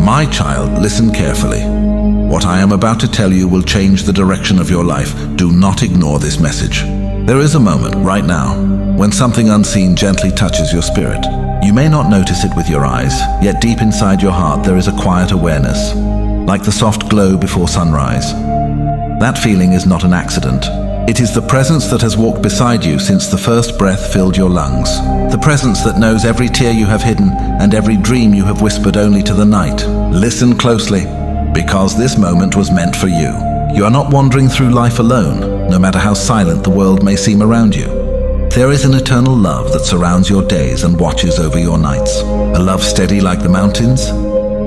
My child, listen carefully. What I am about to tell you will change the direction of your life. Do not ignore this message. There is a moment, right now, when something unseen gently touches your spirit. You may not notice it with your eyes, yet deep inside your heart there is a quiet awareness, like the soft glow before sunrise. That feeling is not an accident. It is the presence that has walked beside you since the first breath filled your lungs. The presence that knows every tear you have hidden and every dream you have whispered only to the night. Listen closely, because this moment was meant for you. You are not wandering through life alone, no matter how silent the world may seem around you. There is an eternal love that surrounds your days and watches over your nights. A love steady like the mountains,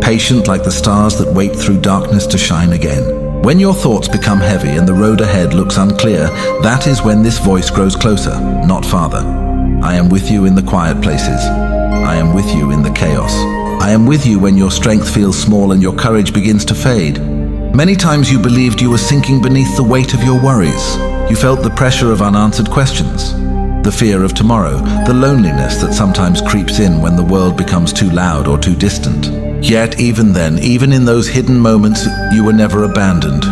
patient like the stars that wait through darkness to shine again. When your thoughts become heavy and the road ahead looks unclear, that is when this voice grows closer, not farther. I am with you in the quiet places. I am with you in the chaos. I am with you when your strength feels small and your courage begins to fade. Many times you believed you were sinking beneath the weight of your worries. You felt the pressure of unanswered questions, the fear of tomorrow, the loneliness that sometimes creeps in when the world becomes too loud or too distant. Yet even then, even in those hidden moments, you were never abandoned.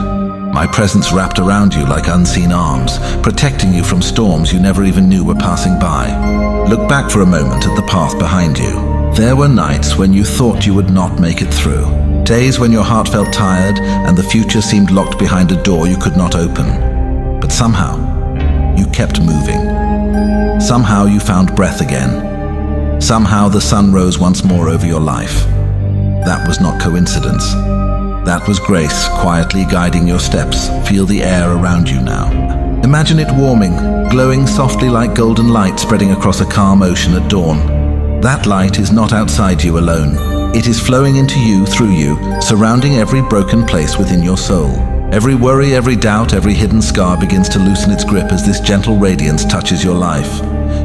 My presence wrapped around you like unseen arms, protecting you from storms you never even knew were passing by. Look back for a moment at the path behind you. There were nights when you thought you would not make it through. Days when your heart felt tired and the future seemed locked behind a door you could not open. But somehow, you kept moving. Somehow you found breath again. Somehow the sun rose once more over your life. That was not coincidence. That was grace quietly guiding your steps. Feel the air around you now. Imagine it warming, glowing softly like golden light spreading across a calm ocean at dawn. That light is not outside you alone. It is flowing into you, through you, surrounding every broken place within your soul. Every worry, every doubt, every hidden scar begins to loosen its grip as this gentle radiance touches your life.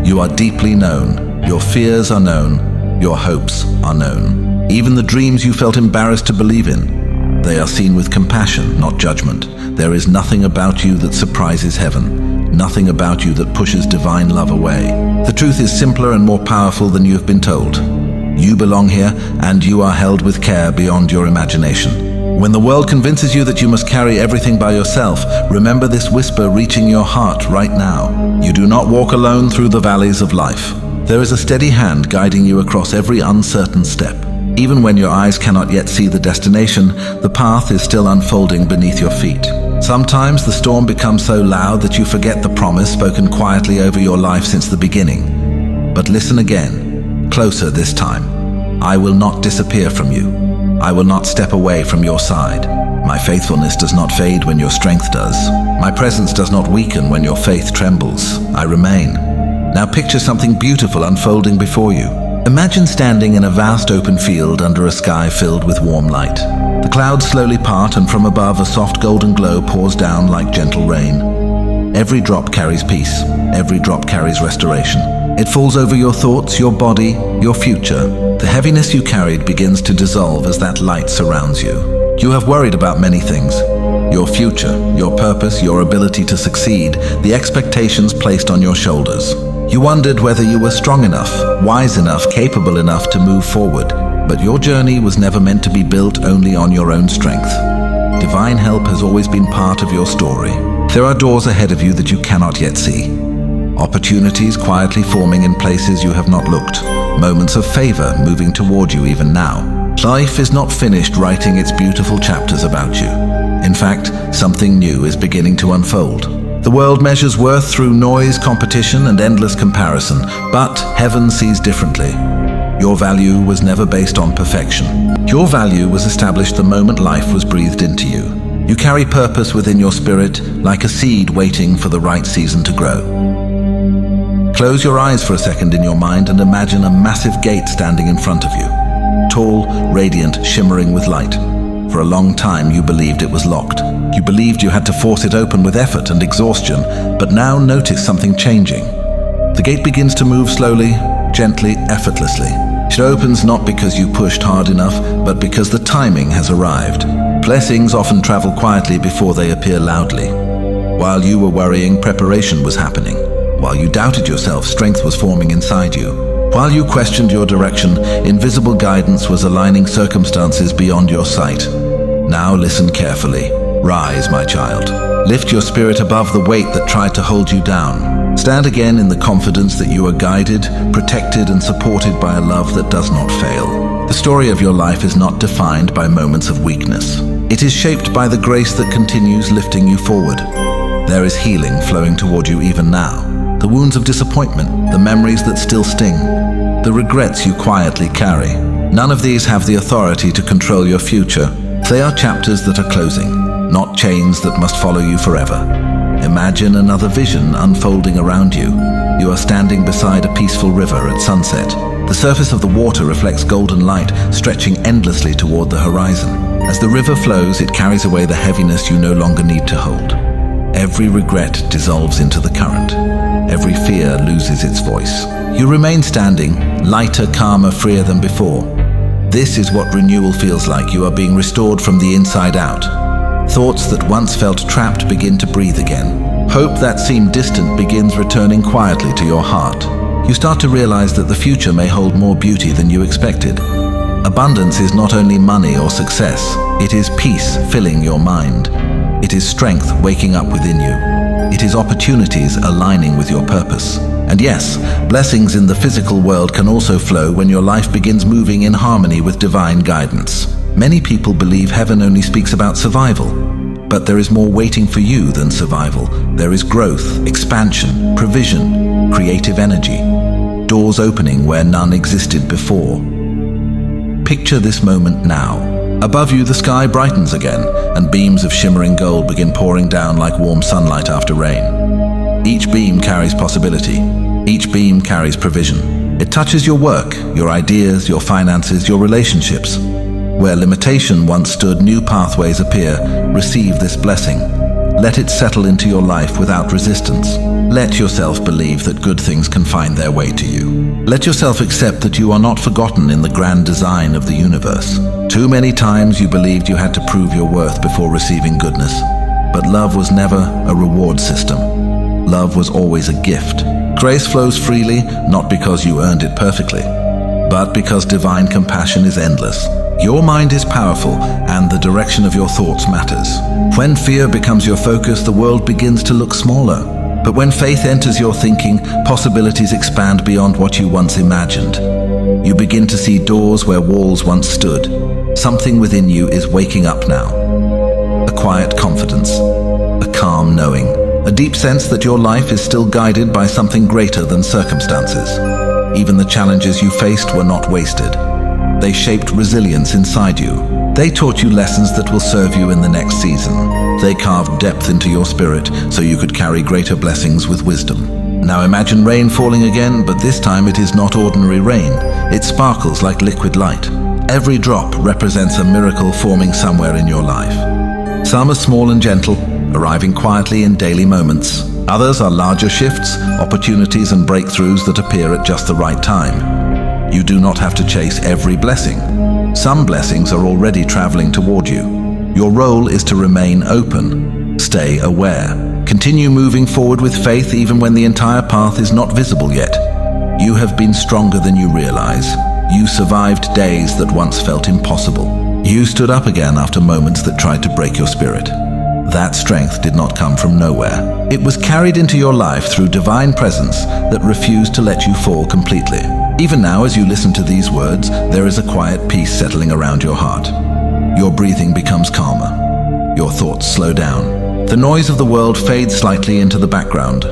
You are deeply known. Your fears are known. Your hopes are known. Even the dreams you felt embarrassed to believe in, they are seen with compassion, not judgment. There is nothing about you that surprises heaven, nothing about you that pushes divine love away. The truth is simpler and more powerful than you have been told. You belong here, and you are held with care beyond your imagination. When the world convinces you that you must carry everything by yourself, remember this whisper reaching your heart right now. You do not walk alone through the valleys of life. There is a steady hand guiding you across every uncertain step. Even when your eyes cannot yet see the destination, the path is still unfolding beneath your feet. Sometimes the storm becomes so loud that you forget the promise spoken quietly over your life since the beginning. But listen again, closer this time. I will not disappear from you. I will not step away from your side. My faithfulness does not fade when your strength does. My presence does not weaken when your faith trembles. I remain. Now picture something beautiful unfolding before you. Imagine standing in a vast open field under a sky filled with warm light. The clouds slowly part and from above a soft golden glow pours down like gentle rain. Every drop carries peace. Every drop carries restoration. It falls over your thoughts, your body, your future. The heaviness you carried begins to dissolve as that light surrounds you. You have worried about many things. Your future, your purpose, your ability to succeed, the expectations placed on your shoulders. You wondered whether you were strong enough, wise enough, capable enough to move forward. But your journey was never meant to be built only on your own strength. Divine help has always been part of your story. There are doors ahead of you that you cannot yet see. Opportunities quietly forming in places you have not looked. Moments of favor moving toward you even now. Life is not finished writing its beautiful chapters about you. In fact, something new is beginning to unfold. The world measures worth through noise, competition, and endless comparison, but heaven sees differently. Your value was never based on perfection. Your value was established the moment life was breathed into you. You carry purpose within your spirit, like a seed waiting for the right season to grow. Close your eyes for a second in your mind and imagine a massive gate standing in front of you. Tall, radiant, shimmering with light. For a long time you believed it was locked. You believed you had to force it open with effort and exhaustion, but now notice something changing. The gate begins to move slowly, gently, effortlessly. It opens not because you pushed hard enough, but because the timing has arrived. Blessings often travel quietly before they appear loudly. While you were worrying, preparation was happening. While you doubted yourself, strength was forming inside you. While you questioned your direction, invisible guidance was aligning circumstances beyond your sight. Now listen carefully. Rise, my child. Lift your spirit above the weight that tried to hold you down. Stand again in the confidence that you are guided, protected, and supported by a love that does not fail. The story of your life is not defined by moments of weakness. It is shaped by the grace that continues lifting you forward. There is healing flowing toward you even now. The wounds of disappointment, the memories that still sting, the regrets you quietly carry. None of these have the authority to control your future. They are chapters that are closing, not chains that must follow you forever. Imagine another vision unfolding around you. You are standing beside a peaceful river at sunset. The surface of the water reflects golden light, stretching endlessly toward the horizon. As the river flows, it carries away the heaviness you no longer need to hold. Every regret dissolves into the current. Every fear loses its voice. You remain standing, lighter, calmer, freer than before. This is what renewal feels like. You are being restored from the inside out. Thoughts that once felt trapped begin to breathe again. Hope that seemed distant begins returning quietly to your heart. You start to realize that the future may hold more beauty than you expected. Abundance is not only money or success, it is peace filling your mind. It is strength waking up within you. It is opportunities aligning with your purpose. And yes, blessings in the physical world can also flow when your life begins moving in harmony with divine guidance. Many people believe heaven only speaks about survival, but there is more waiting for you than survival. There is growth, expansion, provision, creative energy, doors opening where none existed before. Picture this moment now. Above you, the sky brightens again, and beams of shimmering gold begin pouring down like warm sunlight after rain. Each beam carries possibility. Each beam carries provision. It touches your work, your ideas, your finances, your relationships. Where limitation once stood, new pathways appear. Receive this blessing. Let it settle into your life without resistance. Let yourself believe that good things can find their way to you. Let yourself accept that you are not forgotten in the grand design of the universe. Too many times you believed you had to prove your worth before receiving goodness. But love was never a reward system. Love was always a gift. Grace flows freely, not because you earned it perfectly, but because divine compassion is endless. Your mind is powerful, and the direction of your thoughts matters. When fear becomes your focus, the world begins to look smaller. But when faith enters your thinking, possibilities expand beyond what you once imagined. You begin to see doors where walls once stood. Something within you is waking up now. A quiet confidence, a calm knowing, a deep sense that your life is still guided by something greater than circumstances. Even the challenges you faced were not wasted. They shaped resilience inside you. They taught you lessons that will serve you in the next season. They carved depth into your spirit so you could carry greater blessings with wisdom. Now imagine rain falling again, but this time it is not ordinary rain. It sparkles like liquid light. Every drop represents a miracle forming somewhere in your life. Some are small and gentle, arriving quietly in daily moments. Others are larger shifts, opportunities and breakthroughs that appear at just the right time. You do not have to chase every blessing. Some blessings are already traveling toward you. Your role is to remain open, stay aware, continue moving forward with faith even when the entire path is not visible yet. You have been stronger than you realize. You survived days that once felt impossible. You stood up again after moments that tried to break your spirit. That strength did not come from nowhere. It was carried into your life through divine presence that refused to let you fall completely. Even now, as you listen to these words, there is a quiet peace settling around your heart. Your breathing becomes calmer. Your thoughts slow down. The noise of the world fades slightly into the background.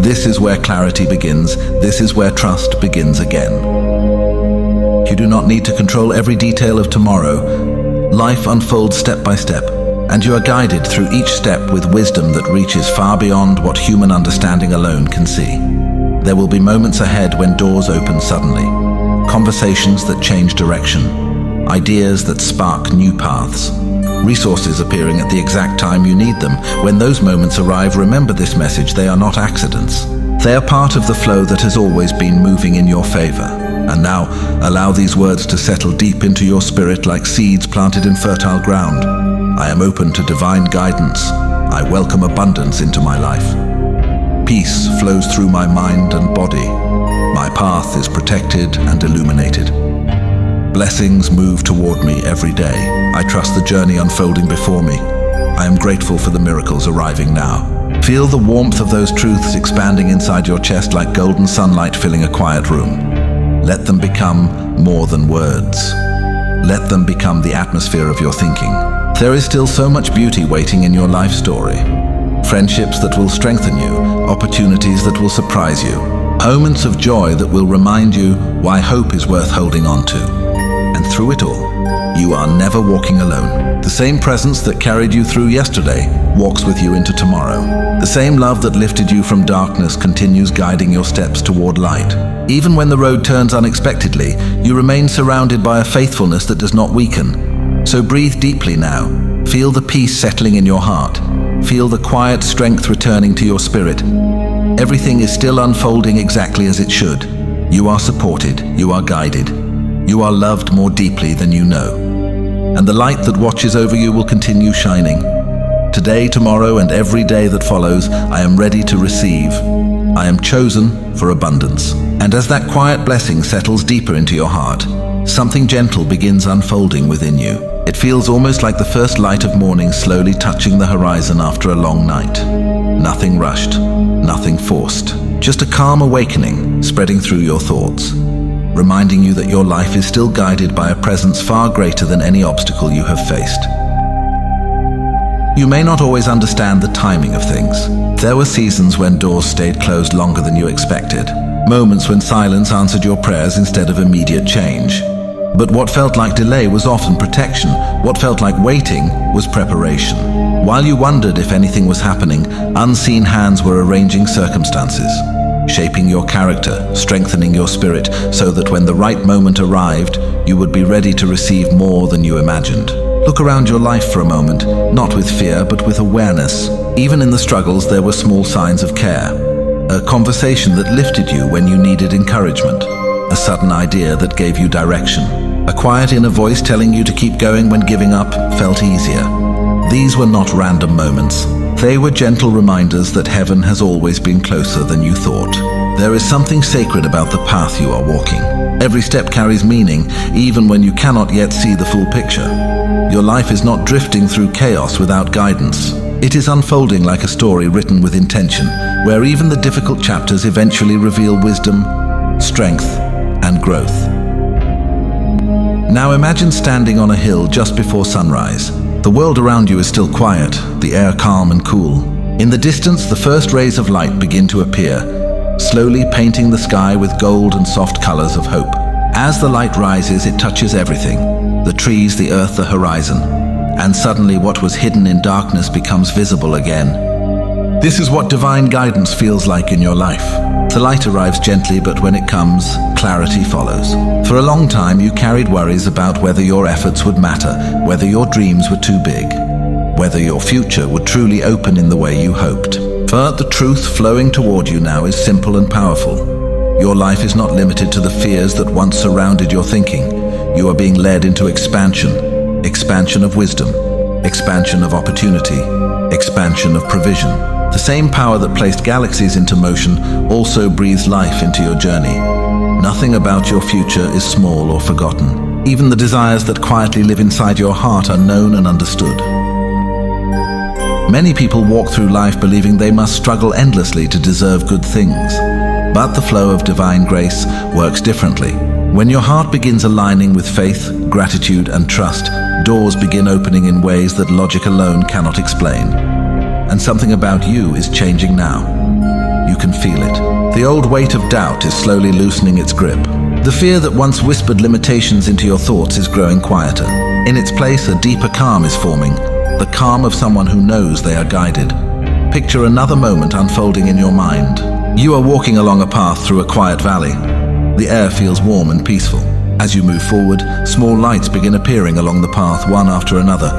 This is where clarity begins. This is where trust begins again. You do not need to control every detail of tomorrow. Life unfolds step by step, and you are guided through each step with wisdom that reaches far beyond what human understanding alone can see. There will be moments ahead when doors open suddenly, conversations that change direction, ideas that spark new paths, resources appearing at the exact time you need them. When those moments arrive, remember this message: they are not accidents. They are part of the flow that has always been moving in your favor. And now, allow these words to settle deep into your spirit like seeds planted in fertile ground. I am open to divine guidance. I welcome abundance into my life. Peace flows through my mind and body. My path is protected and illuminated. Blessings move toward me every day. I trust the journey unfolding before me. I am grateful for the miracles arriving now. Feel the warmth of those truths expanding inside your chest like golden sunlight filling a quiet room. Let them become more than words. Let them become the atmosphere of your thinking. There is still so much beauty waiting in your life story. Friendships that will strengthen you, opportunities that will surprise you, moments of joy that will remind you why hope is worth holding on to. And through it all, you are never walking alone. The same presence that carried you through yesterday walks with you into tomorrow. The same love that lifted you from darkness continues guiding your steps toward light. Even when the road turns unexpectedly, you remain surrounded by a faithfulness that does not weaken. So breathe deeply now. Feel the peace settling in your heart. Feel the quiet strength returning to your spirit. Everything is still unfolding exactly as it should. You are supported, you are guided. You are loved more deeply than you know. And the light that watches over you will continue shining. Today, tomorrow, and every day that follows, I am ready to receive. I am chosen for abundance. And as that quiet blessing settles deeper into your heart, something gentle begins unfolding within you. It feels almost like the first light of morning slowly touching the horizon after a long night. Nothing rushed, nothing forced. Just a calm awakening spreading through your thoughts, reminding you that your life is still guided by a presence far greater than any obstacle you have faced. You may not always understand the timing of things. There were seasons when doors stayed closed longer than you expected, moments when silence answered your prayers instead of immediate change. But what felt like delay was often protection. What felt like waiting was preparation. While you wondered if anything was happening, unseen hands were arranging circumstances, shaping your character, strengthening your spirit, so that when the right moment arrived, you would be ready to receive more than you imagined. Look around your life for a moment, not with fear, but with awareness. Even in the struggles, there were small signs of care. A conversation that lifted you when you needed encouragement. A sudden idea that gave you direction. A quiet inner voice telling you to keep going when giving up felt easier. These were not random moments. They were gentle reminders that heaven has always been closer than you thought. There is something sacred about the path you are walking. Every step carries meaning, even when you cannot yet see the full picture. Your life is not drifting through chaos without guidance. It is unfolding like a story written with intention, where even the difficult chapters eventually reveal wisdom, strength, and growth. Now imagine standing on a hill just before sunrise. The world around you is still quiet, the air calm and cool. In the distance, the first rays of light begin to appear, slowly painting the sky with gold and soft colors of hope. As the light rises, it touches everything: the trees, the earth, the horizon. And suddenly what was hidden in darkness becomes visible again. This is what divine guidance feels like in your life. The light arrives gently, but when it comes, clarity follows. For a long time, you carried worries about whether your efforts would matter, whether your dreams were too big, whether your future would truly open in the way you hoped. But the truth flowing toward you now is simple and powerful. Your life is not limited to the fears that once surrounded your thinking. You are being led into expansion. Expansion of wisdom. Expansion of opportunity. Expansion of provision. The same power that placed galaxies into motion also breathes life into your journey. Nothing about your future is small or forgotten. Even the desires that quietly live inside your heart are known and understood. Many people walk through life believing they must struggle endlessly to deserve good things. But the flow of divine grace works differently. When your heart begins aligning with faith, gratitude, and trust, doors begin opening in ways that logic alone cannot explain. And something about you is changing now. You can feel it. The old weight of doubt is slowly loosening its grip. The fear that once whispered limitations into your thoughts is growing quieter. In its place, a deeper calm is forming, the calm of someone who knows they are guided. Picture another moment unfolding in your mind. You are walking along a path through a quiet valley. The air feels warm and peaceful. As you move forward, small lights begin appearing along the path, one after another,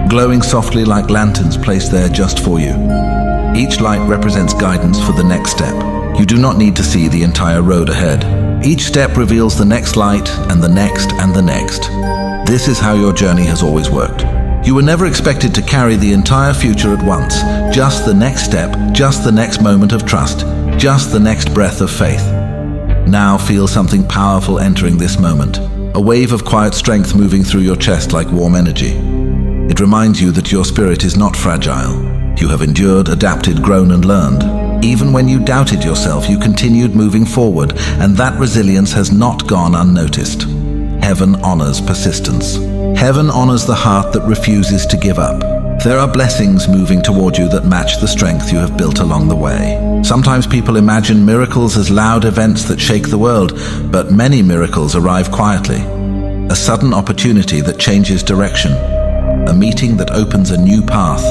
glowing softly like lanterns placed there just for you. Each light represents guidance for the next step. You do not need to see the entire road ahead. Each step reveals the next light, and the next, and the next. This is how your journey has always worked. You were never expected to carry the entire future at once. Just the next step, just the next moment of trust, just the next breath of faith. Now feel something powerful entering this moment. A wave of quiet strength moving through your chest like warm energy. It reminds you that your spirit is not fragile. You have endured, adapted, grown, and learned. Even when you doubted yourself, you continued moving forward, and that resilience has not gone unnoticed. Heaven honors persistence. Heaven honors the heart that refuses to give up. There are blessings moving toward you that match the strength you have built along the way. Sometimes people imagine miracles as loud events that shake the world, but many miracles arrive quietly. A sudden opportunity that changes direction. A meeting that opens a new path.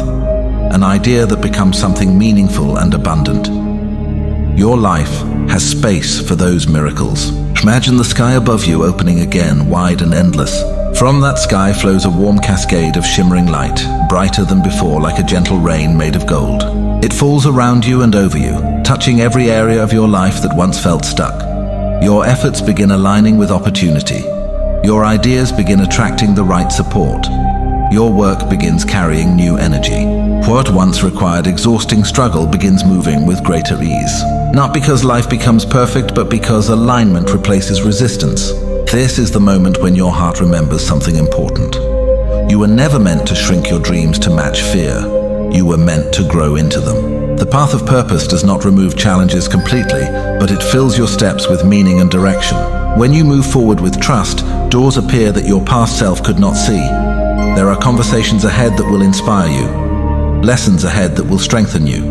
An idea that becomes something meaningful and abundant. Your life has space for those miracles. Imagine the sky above you opening again, wide and endless. From that sky flows a warm cascade of shimmering light, brighter than before, like a gentle rain made of gold. It falls around you and over you, touching every area of your life that once felt stuck. Your efforts begin aligning with opportunity. Your ideas begin attracting the right support. Your work begins carrying new energy. What once required exhausting struggle begins moving with greater ease. Not because life becomes perfect, but because alignment replaces resistance. This is the moment when your heart remembers something important. You were never meant to shrink your dreams to match fear. You were meant to grow into them. The path of purpose does not remove challenges completely, but it fills your steps with meaning and direction. When you move forward with trust, doors appear that your past self could not see. There are conversations ahead that will inspire you, lessons ahead that will strengthen you,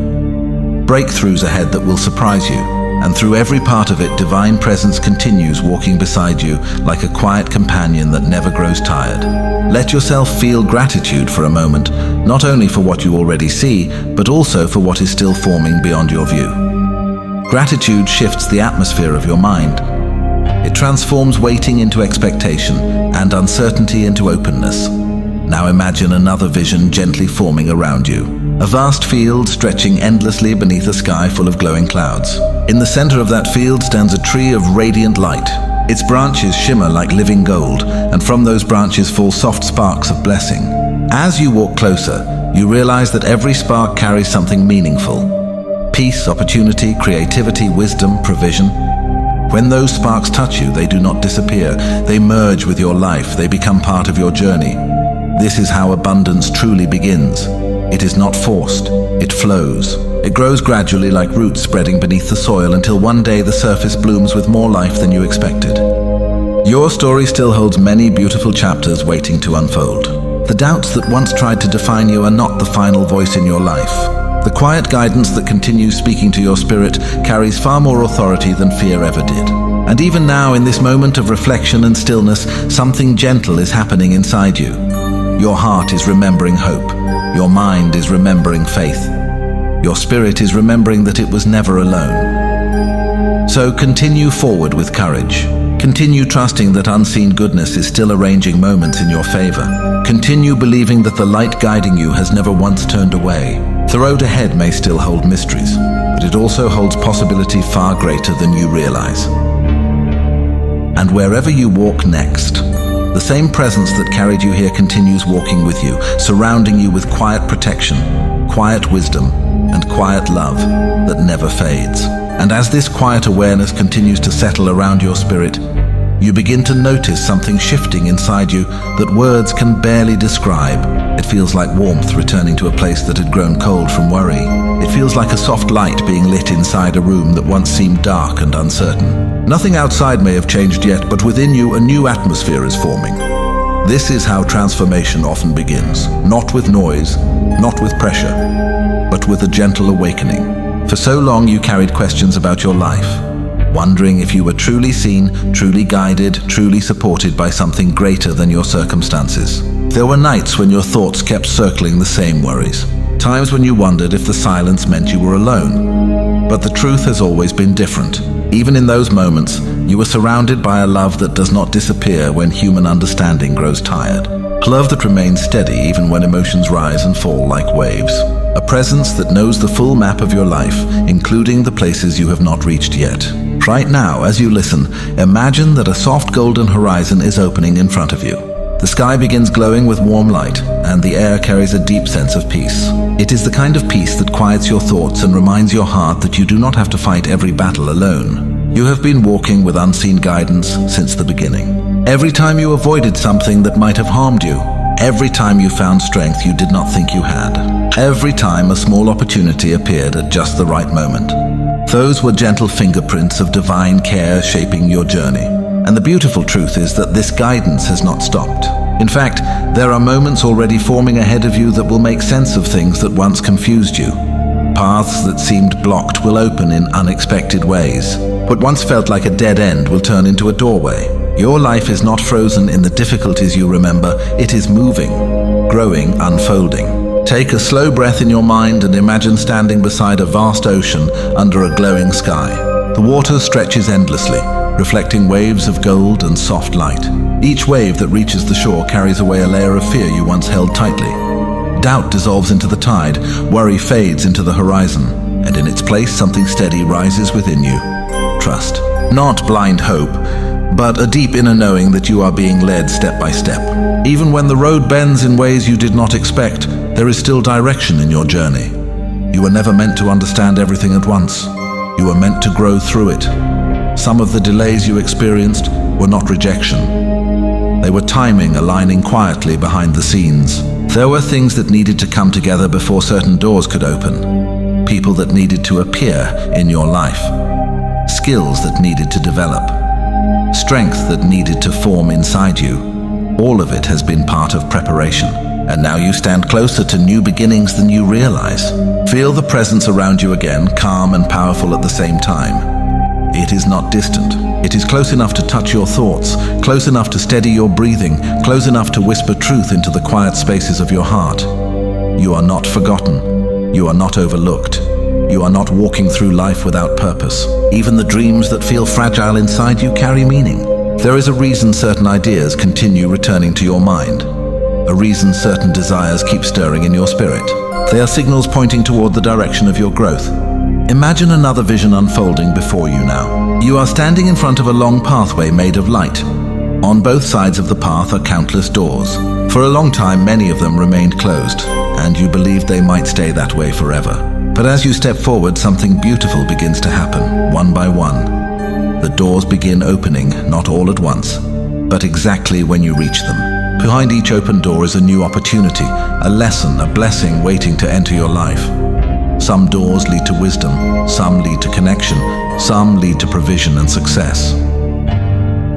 breakthroughs ahead that will surprise you, and through every part of it, divine presence continues walking beside you like a quiet companion that never grows tired. Let yourself feel gratitude for a moment, not only for what you already see, but also for what is still forming beyond your view. Gratitude shifts the atmosphere of your mind. It transforms waiting into expectation and uncertainty into openness. Now imagine another vision gently forming around you. A vast field stretching endlessly beneath a sky full of glowing clouds. In the center of that field stands a tree of radiant light. Its branches shimmer like living gold, and from those branches fall soft sparks of blessing. As you walk closer, you realize that every spark carries something meaningful. Peace, opportunity, creativity, wisdom, provision. When those sparks touch you, they do not disappear. They merge with your life. They become part of your journey. This is how abundance truly begins. It is not forced, it flows. It grows gradually like roots spreading beneath the soil until one day the surface blooms with more life than you expected. Your story still holds many beautiful chapters waiting to unfold. The doubts that once tried to define you are not the final voice in your life. The quiet guidance that continues speaking to your spirit carries far more authority than fear ever did. And even now, in this moment of reflection and stillness, something gentle is happening inside you. Your heart is remembering hope. Your mind is remembering faith. Your spirit is remembering that it was never alone. So continue forward with courage. Continue trusting that unseen goodness is still arranging moments in your favor. Continue believing that the light guiding you has never once turned away. The road ahead may still hold mysteries, but it also holds possibility far greater than you realize. And wherever you walk next, the same presence that carried you here continues walking with you, surrounding you with quiet protection, quiet wisdom, and quiet love that never fades. And as this quiet awareness continues to settle around your spirit, you begin to notice something shifting inside you that words can barely describe. It feels like warmth returning to a place that had grown cold from worry. It feels like a soft light being lit inside a room that once seemed dark and uncertain. Nothing outside may have changed yet, but within you a new atmosphere is forming. This is how transformation often begins. Not with noise, not with pressure, but with a gentle awakening. For so long you carried questions about your life, wondering if you were truly seen, truly guided, truly supported by something greater than your circumstances. There were nights when your thoughts kept circling the same worries. Times when you wondered if the silence meant you were alone. But the truth has always been different. Even in those moments, you were surrounded by a love that does not disappear when human understanding grows tired. A love that remains steady even when emotions rise and fall like waves. A presence that knows the full map of your life, including the places you have not reached yet. Right now, as you listen, imagine that a soft golden horizon is opening in front of you. The sky begins glowing with warm light, and the air carries a deep sense of peace. It is the kind of peace that quiets your thoughts and reminds your heart that you do not have to fight every battle alone. You have been walking with unseen guidance since the beginning. Every time you avoided something that might have harmed you, every time you found strength you did not think you had, every time a small opportunity appeared at just the right moment, those were gentle fingerprints of divine care shaping your journey. And the beautiful truth is that this guidance has not stopped. In fact, there are moments already forming ahead of you that will make sense of things that once confused you. Paths that seemed blocked will open in unexpected ways. What once felt like a dead end will turn into a doorway. Your life is not frozen in the difficulties you remember. It is moving, growing, unfolding. Take a slow breath in your mind and imagine standing beside a vast ocean under a glowing sky. The water stretches endlessly, reflecting waves of gold and soft light. Each wave that reaches the shore carries away a layer of fear you once held tightly. Doubt dissolves into the tide, worry fades into the horizon, and in its place something steady rises within you. Trust. Not blind hope, but a deep inner knowing that you are being led step by step. Even when the road bends in ways you did not expect, there is still direction in your journey. You were never meant to understand everything at once. You were meant to grow through it. Some of the delays you experienced were not rejection. They were timing aligning quietly behind the scenes. There were things that needed to come together before certain doors could open. People that needed to appear in your life. Skills that needed to develop. Strength that needed to form inside you. All of it has been part of preparation. And now you stand closer to new beginnings than you realize. Feel the presence around you again, calm and powerful at the same time. It is not distant. It is close enough to touch your thoughts, close enough to steady your breathing, close enough to whisper truth into the quiet spaces of your heart. You are not forgotten. You are not overlooked. You are not walking through life without purpose. Even the dreams that feel fragile inside you carry meaning. There is a reason certain ideas continue returning to your mind. A reason certain desires keep stirring in your spirit. They are signals pointing toward the direction of your growth. Imagine another vision unfolding before you now. You are standing in front of a long pathway made of light. On both sides of the path are countless doors. For a long time, many of them remained closed, and you believed they might stay that way forever. But as you step forward, something beautiful begins to happen, one by one. The doors begin opening, not all at once, but exactly when you reach them. Behind each open door is a new opportunity, a lesson, a blessing waiting to enter your life. Some doors lead to wisdom, some lead to connection, some lead to provision and success.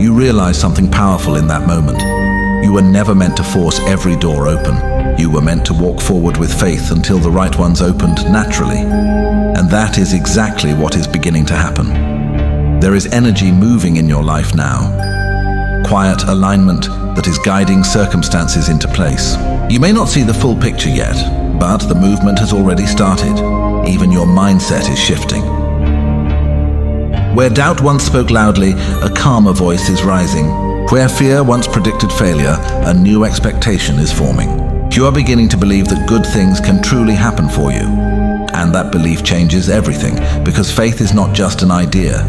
You realize something powerful in that moment. You were never meant to force every door open. You were meant to walk forward with faith until the right ones opened naturally. And that is exactly what is beginning to happen. There is energy moving in your life now. Quiet alignment that is guiding circumstances into place. You may not see the full picture yet, but the movement has already started. Even your mindset is shifting. Where doubt once spoke loudly, a calmer voice is rising. Where fear once predicted failure, a new expectation is forming. You are beginning to believe that good things can truly happen for you. And that belief changes everything, because faith is not just an idea.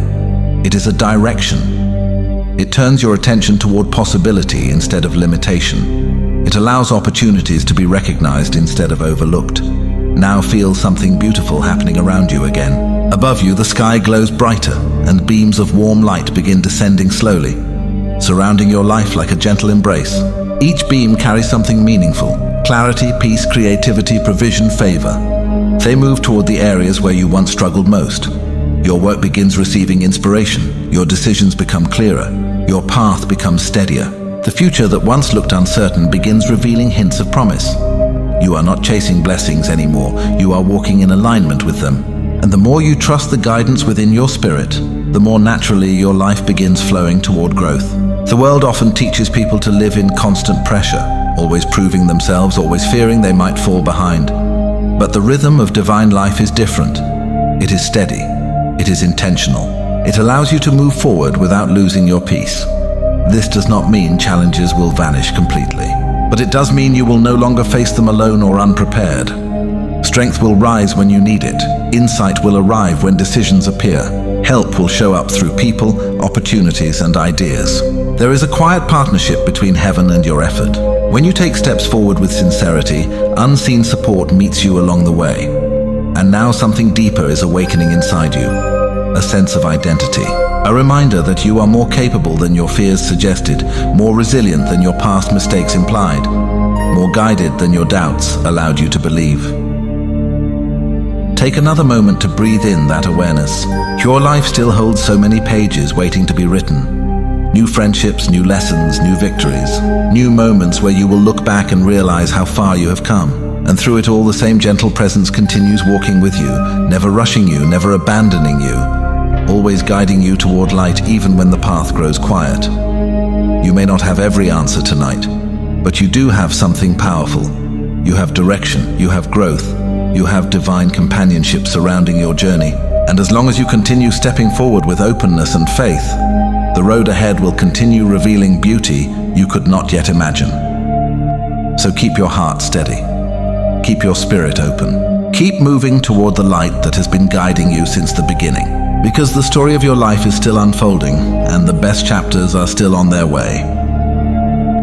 It is a direction. It turns your attention toward possibility instead of limitation. It allows opportunities to be recognized instead of overlooked. Now feel something beautiful happening around you again. Above you, the sky glows brighter, and beams of warm light begin descending slowly, surrounding your life like a gentle embrace. Each beam carries something meaningful: clarity, peace, creativity, provision, favor. They move toward the areas where you once struggled most. Your work begins receiving inspiration, your decisions become clearer, your path becomes steadier. The future that once looked uncertain begins revealing hints of promise. You are not chasing blessings anymore, you are walking in alignment with them. And the more you trust the guidance within your spirit, the more naturally your life begins flowing toward growth. The world often teaches people to live in constant pressure, always proving themselves, always fearing they might fall behind. But the rhythm of divine life is different. It is steady. It is intentional. It allows you to move forward without losing your peace. This does not mean challenges will vanish completely, but it does mean you will no longer face them alone or unprepared. Strength will rise when you need it. Insight will arrive when decisions appear. Help will show up through people, opportunities, and ideas. There is a quiet partnership between heaven and your effort. When you take steps forward with sincerity, unseen support meets you along the way. And now something deeper is awakening inside you. A sense of identity. A reminder that you are more capable than your fears suggested, more resilient than your past mistakes implied, more guided than your doubts allowed you to believe. Take another moment to breathe in that awareness. Your life still holds so many pages waiting to be written. New friendships, new lessons, new victories. New moments where you will look back and realize how far you have come. And through it all, the same gentle presence continues walking with you, never rushing you, never abandoning you, always guiding you toward light even when the path grows quiet. You may not have every answer tonight, but you do have something powerful. You have direction, you have growth, you have divine companionship surrounding your journey. And as long as you continue stepping forward with openness and faith, the road ahead will continue revealing beauty you could not yet imagine. So keep your heart steady. Keep your spirit open. Keep moving toward the light that has been guiding you since the beginning. Because the story of your life is still unfolding, and the best chapters are still on their way.